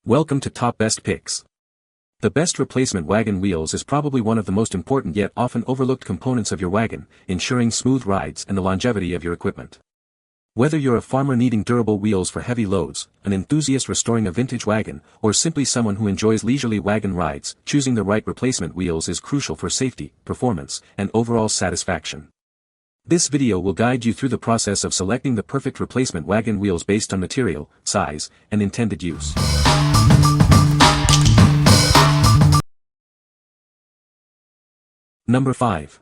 Welcome to Top Best Picks. The best replacement wagon wheels is probably one of the most important yet often overlooked components of your wagon, ensuring smooth rides and the longevity of your equipment. Whether you're a farmer needing durable wheels for heavy loads, an enthusiast restoring a vintage wagon, or simply someone who enjoys leisurely wagon rides, choosing the right replacement wheels is crucial for safety, performance, and overall satisfaction. This video will guide you through the process of selecting the perfect replacement wagon wheels based on material, size, and intended use. Number 5.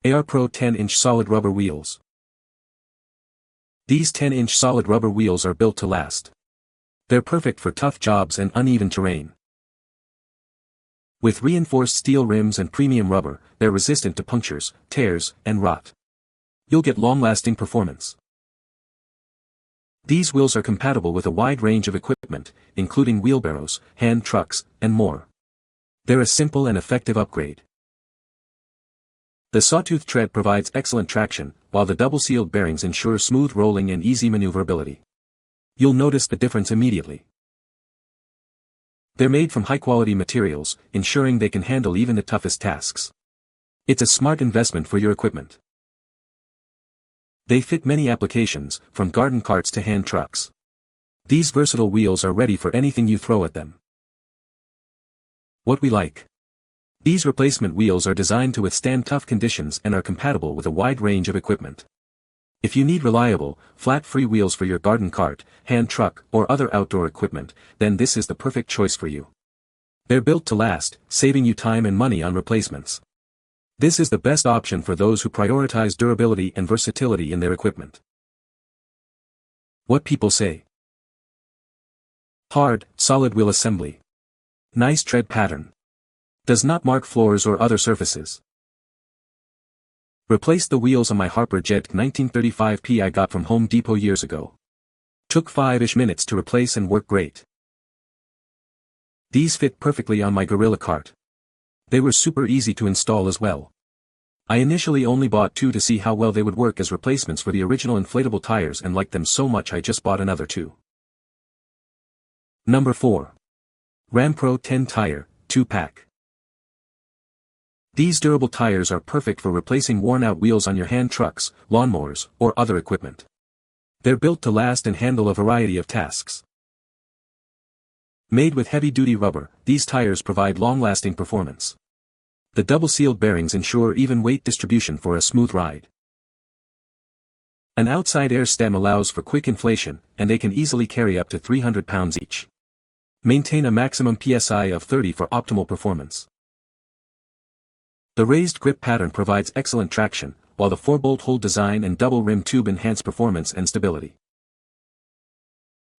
AR Pro 10-inch solid rubber wheels. These 10-inch solid rubber wheels are built to last. They're perfect for tough jobs and uneven terrain. With reinforced steel rims and premium rubber, they're resistant to punctures, tears, and rot. You'll get long-lasting performance. These wheels are compatible with a wide range of equipment, including wheelbarrows, hand trucks, and more. They're a simple and effective upgrade. The sawtooth tread provides excellent traction, while the double-sealed bearings ensure smooth rolling and easy maneuverability. You'll notice the difference immediately. They're made from high-quality materials, ensuring they can handle even the toughest tasks. It's a smart investment for your equipment. They fit many applications, from garden carts to hand trucks. These versatile wheels are ready for anything you throw at them. What we like. These replacement wheels are designed to withstand tough conditions and are compatible with a wide range of equipment. If you need reliable, flat-free wheels for your garden cart, hand truck, or other outdoor equipment, then this is the perfect choice for you. They're built to last, saving you time and money on replacements. This is the best option for those who prioritize durability and versatility in their equipment. What people say. Hard, solid wheel assembly. Nice tread pattern. Does not mark floors or other surfaces. Replaced the wheels on my Harper Jet 1935P I got from Home Depot years ago. Took 5-ish minutes to replace and work great. These fit perfectly on my Gorilla cart. They were super easy to install as well. I initially only bought 2 to see how well they would work as replacements for the original inflatable tires and liked them so much I just bought another 2. Number 4. Ram Pro 10 Tire, 2-pack. These durable tires are perfect for replacing worn-out wheels on your hand trucks, lawnmowers, or other equipment. They're built to last and handle a variety of tasks. Made with heavy-duty rubber, these tires provide long-lasting performance. The double-sealed bearings ensure even weight distribution for a smooth ride. An outside air stem allows for quick inflation, and they can easily carry up to 300 pounds each. Maintain a maximum PSI of 30 for optimal performance. The raised grip pattern provides excellent traction, while the 4-bolt hole design and double rim tube enhance performance and stability.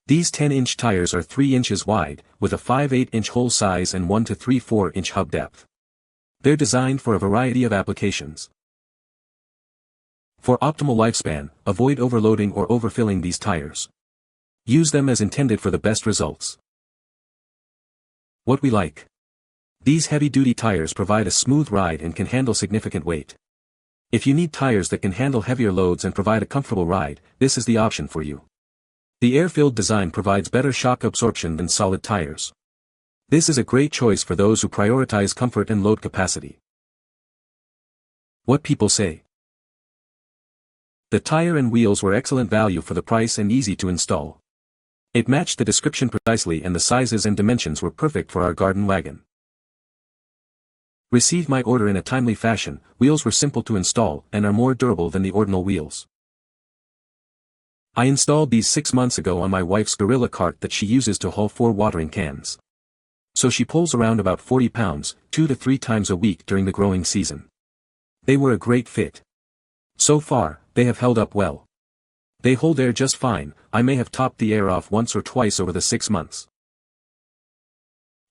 These 10-inch tires are 3 inches wide, with a 5/8-inch hole size and 1 to 3/4-inch hub depth. They're designed for a variety of applications. For optimal lifespan, avoid overloading or overfilling these tires. Use them as intended for the best results. What we like. These heavy-duty tires provide a smooth ride and can handle significant weight. If you need tires that can handle heavier loads and provide a comfortable ride, this is the option for you. The air-filled design provides better shock absorption than solid tires. This is a great choice for those who prioritize comfort and load capacity. What people say. The tire and wheels were excellent value for the price and easy to install. It matched the description precisely and the sizes and dimensions were perfect for our garden wagon. Received my order in a timely fashion, wheels were simple to install and are more durable than the ordinal wheels. I installed these 6 months ago on my wife's Gorilla cart that she uses to haul 4 watering cans. So she pulls around about 40 pounds, 2 to 3 times a week during the growing season. They were a great fit. So far, they have held up well. They hold air just fine. I may have topped the air off once or twice over the 6 months.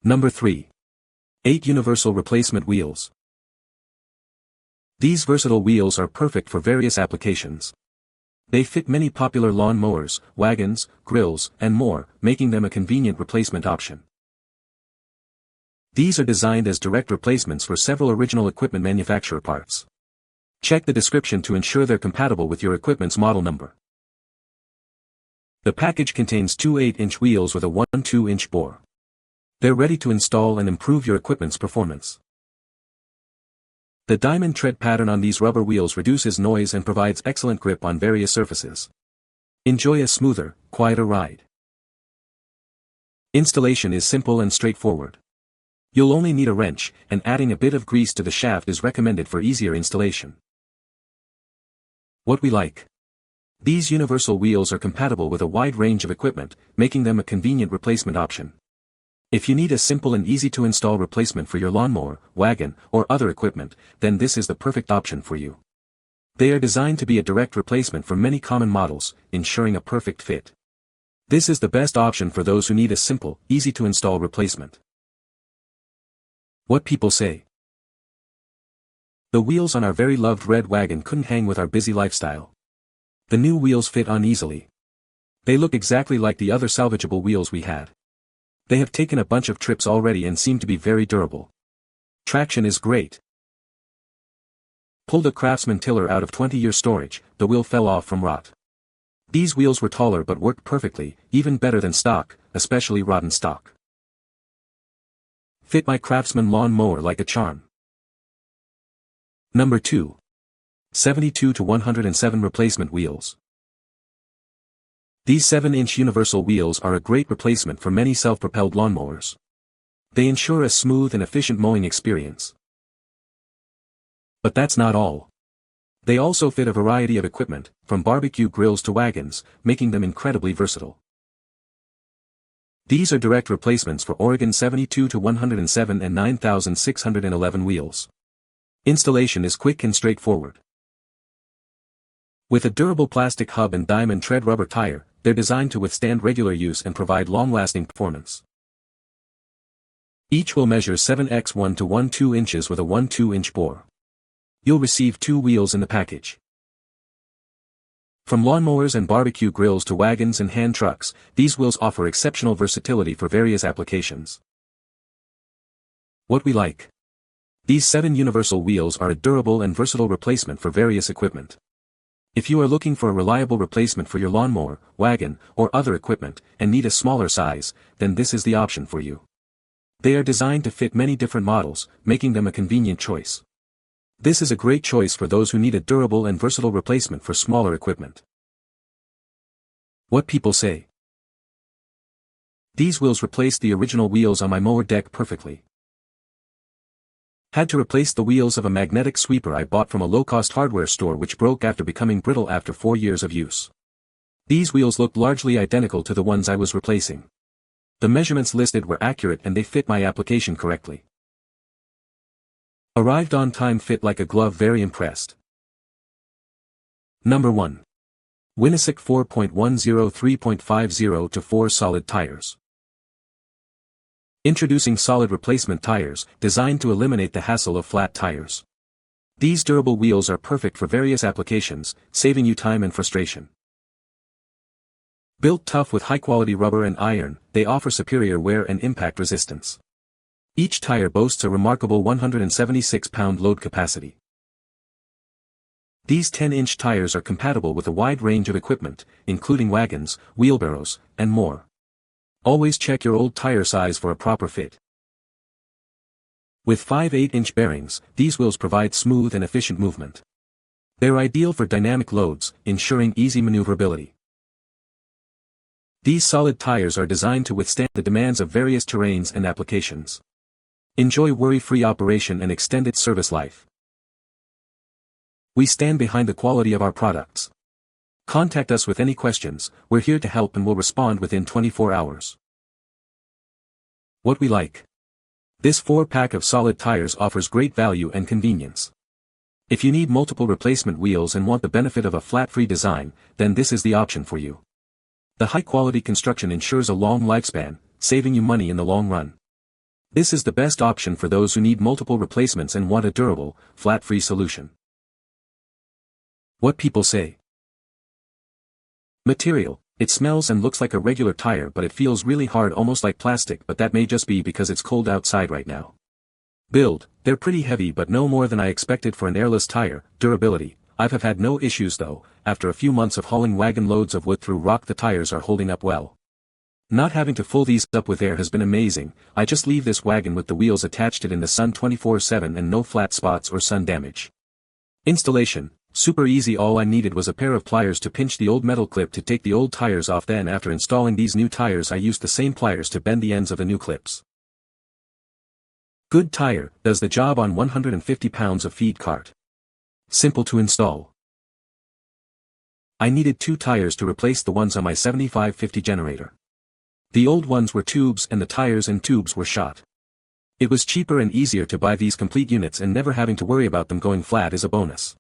Number 3. 8 Universal Replacement Wheels. These versatile wheels are perfect for various applications. They fit many popular lawn mowers, wagons, grills, and more, making them a convenient replacement option. These are designed as direct replacements for several original equipment manufacturer parts. Check the description to ensure they're compatible with your equipment's model number. The package contains two 8-inch wheels with a 1 2-inch bore. They're ready to install and improve your equipment's performance. The diamond tread pattern on these rubber wheels reduces noise and provides excellent grip on various surfaces. Enjoy a smoother, quieter ride. Installation is simple and straightforward. You'll only need a wrench, and adding a bit of grease to the shaft is recommended for easier installation. What we like. These universal wheels are compatible with a wide range of equipment, making them a convenient replacement option. If you need a simple and easy-to-install replacement for your lawnmower, wagon, or other equipment, then this is the perfect option for you. They are designed to be a direct replacement for many common models, ensuring a perfect fit. This is the best option for those who need a simple, easy-to-install replacement. What people say. The wheels on our very loved red wagon couldn't hang with our busy lifestyle. The new wheels fit on easily. They look exactly like the other salvageable wheels we had. They have taken a bunch of trips already and seem to be very durable. Traction is great. Pulled a Craftsman tiller out of 20-year storage, the wheel fell off from rot. These wheels were taller but worked perfectly, even better than stock, especially rotten stock. Fit my Craftsman lawn mower like a charm. Number 2. 72 to 107 replacement wheels. These 7-inch universal wheels are a great replacement for many self-propelled lawnmowers. They ensure a smooth and efficient mowing experience. But that's not all. They also fit a variety of equipment, from barbecue grills to wagons, making them incredibly versatile. These are direct replacements for Oregon 72 to 107 and 9611 wheels. Installation is quick and straightforward. With a durable plastic hub and diamond tread rubber tire, they're designed to withstand regular use and provide long-lasting performance. Each will measure 7x1 to 12 inches with a 12-inch bore. You'll receive 2 wheels in the package. From lawnmowers and barbecue grills to wagons and hand trucks, these wheels offer exceptional versatility for various applications. What we like. These 7 universal wheels are a durable and versatile replacement for various equipment. If you are looking for a reliable replacement for your lawnmower, wagon, or other equipment, and need a smaller size, then this is the option for you. They are designed to fit many different models, making them a convenient choice. This is a great choice for those who need a durable and versatile replacement for smaller equipment. What people say. These wheels replaced the original wheels on my mower deck perfectly. Had to replace the wheels of a magnetic sweeper I bought from a low-cost hardware store which broke after becoming brittle after 4 years of use. These wheels looked largely identical to the ones I was replacing. The measurements listed were accurate and they fit my application correctly. Arrived on time, fit like a glove, very impressed. Number 1. Winisok 4.10 3.50 to 4 solid tires. Introducing solid replacement tires, designed to eliminate the hassle of flat tires. These durable wheels are perfect for various applications, saving you time and frustration. Built tough with high-quality rubber and iron, they offer superior wear and impact resistance. Each tire boasts a remarkable 176-pound load capacity. These 10-inch tires are compatible with a wide range of equipment, including wagons, wheelbarrows, and more. Always check your old tire size for a proper fit. With 5 8-inch bearings, these wheels provide smooth and efficient movement. They're ideal for dynamic loads, ensuring easy maneuverability. These solid tires are designed to withstand the demands of various terrains and applications. Enjoy worry-free operation and extended service life. We stand behind the quality of our products. Contact us with any questions, we're here to help and will respond within 24 hours. What we like. This 4-pack of solid tires offers great value and convenience. If you need multiple replacement wheels and want the benefit of a flat-free design, then this is the option for you. The high-quality construction ensures a long lifespan, saving you money in the long run. This is the best option for those who need multiple replacements and want a durable, flat-free solution. What people say. Material. It smells and looks like a regular tire, but it feels really hard, almost like plastic, but that may just be because it's cold outside right now. Build. They're pretty heavy but no more than I expected for an airless tire. Durability. I've had no issues though, after a few months of hauling wagon loads of wood through rock the tires are holding up well. Not having to fill these up with air has been amazing. I just leave this wagon with the wheels attached it in the sun 24/7 and no flat spots or sun damage. Installation, super easy. All I needed was a pair of pliers to pinch the old metal clip to take the old tires off. Then after installing these new tires I used the same pliers to bend the ends of the new clips. Good tire, does the job on 150 pounds of feed cart. Simple to install. I needed 2 tires to replace the ones on my 7550 generator. The old ones were tubes and the tires and tubes were shot. It was cheaper and easier to buy these complete units, and never having to worry about them going flat is a bonus.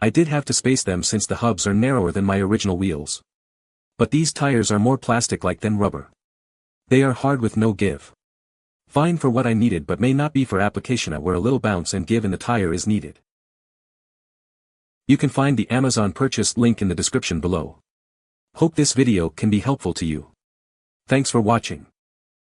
I did have to space them since the hubs are narrower than my original wheels. But these tires are more plastic-like than rubber. They are hard with no give. Fine for what I needed, but may not be for application where a little bounce and give in the tire is needed. You can find the Amazon purchase link in the description below. Hope this video can be helpful to you. Thanks for watching.